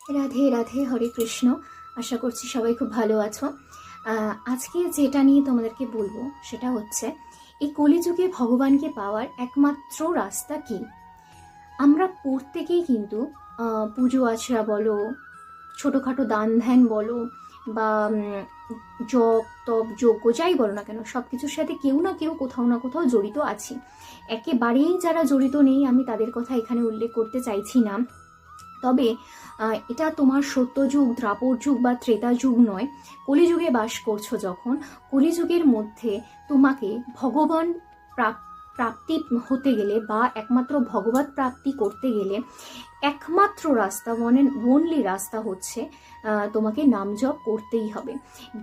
রাধে রাধে, হরে কৃষ্ণ। আশা করছি সবাই খুব ভালো আছো। আজকে যেটা নিয়ে তোমাদেরকে বলবো সেটা হচ্ছে এই কলিযুগে ভগবানকে পাওয়ার একমাত্র রাস্তা কি। আমরা প্রত্যেকেই কিন্তু পুজো আচরা বলো, ছোটোখাটো দান ধ্যান বলো, বা জপ তপ যজ্ঞ যাই বলো না কেন, সব কিছুর সাথে কেউ না কেউ কোথাও না কোথাও জড়িত আছি। একেবারেই যারা জড়িত নেই আমি তাদের কথা এখানে উল্লেখ করতে চাইছি না। তবে এটা তোমার সত্যযুগ, দ্রাপর যুগ বা ত্রেতা যুগ নয়, কলিযুগে বাস করছো যখন, কলিযুগের মধ্যে তোমাকে ভগবান প্রাপ্তি হতে গেলে বা একমাত্র ভগবত প্রাপ্তি করতে গেলে একমাত্র রাস্তা, ওয়ান অ্যান্ড ওনলি রাস্তা হচ্ছে তোমাকে নাম জপ করতেই হবে।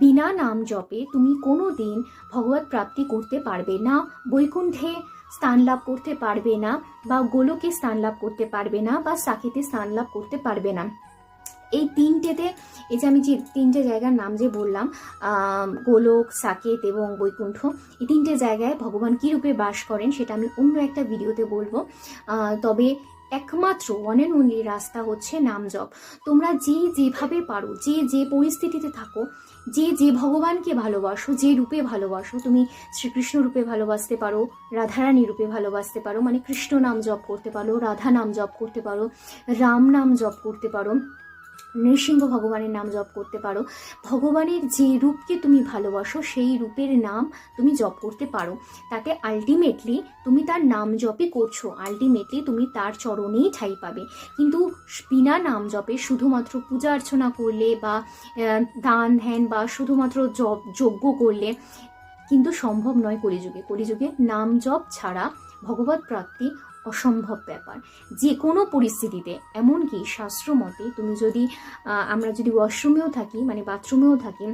বিনা নাম জপে তুমি কোনো দিন ভগবত প্রাপ্তি করতে পারবে না, বৈকুণ্ঠে স্থান লাভ করতে পারবে না, বা গোলকে স্থান লাভ করতে পারবে না, বা সাকেতে স্থান লাভ করতে পারবে না। এই তিনটেতে, এই যে আমি যে তিনটে জায়গার নাম যে বললাম, গোলক, সাকেত এবং বৈকুণ্ঠ, এই তিনটে জায়গায় ভগবান কী রূপে বাস করেন সেটা আমি অন্য একটা ভিডিওতে বলবো। তবে একমাত্র ওয়ান অ্যান্ড অনলি রাস্তা হচ্ছে নাম জপ। তোমরা যে যেভাবে পারো, যে যে পরিস্থিতিতে থাকো, যে যে ভগবানকে ভালোবাসো, যে রূপে ভালোবাসো, তুমি শ্রীকৃষ্ণ রূপে ভালোবাসতে পারো, রাধারানী রূপে ভালোবাসতে পারো, মানে কৃষ্ণ নাম জপ করতে পারো, রাধা নাম জপ করতে পারো, রাম নাম জপ করতে পারো, নৃসিংহ ভগবানের নাম জপ করতে পারো। ভগবানের যে রূপকে তুমি ভালোবাসো সেই রূপের নাম তুমি জপ করতে পারো। তাতে আলটিমেটলি তুমি তার নাম জপই করছো, আলটিমেটলি তুমি তার চরণেই ঠাঁই পাবে। কিন্তু বিনা নাম জপে শুধুমাত্র পূজা অর্চনা করলে বা দান ধ্যান বা শুধুমাত্র জপ যজ্ঞ করলে কিন্তু সম্ভব নয়। কলিযুগে নাম জপ ছাড়া ভগবত প্রাপ্তি অসম্ভব ব্যাপার। যে কোনো পরিস্থিতিতে, এমনকি শাস্ত্র মতে তুমি যদি আমরা যদি ওয়াশরুমেও থাকি, মানে বাথরুমেও থাকি,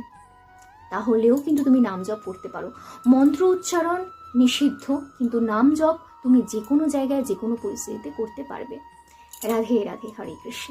তাহলেও কিন্তু তুমি নাম জপ করতে পারো। মন্ত্র উচ্চারণ নিষিদ্ধ, কিন্তু নাম জপ তুমি যে কোনো জায়গায় যে কোনো পরিস্থিতিতে করতে পারবে। রাধে রাধে, হরে কৃষ্ণ।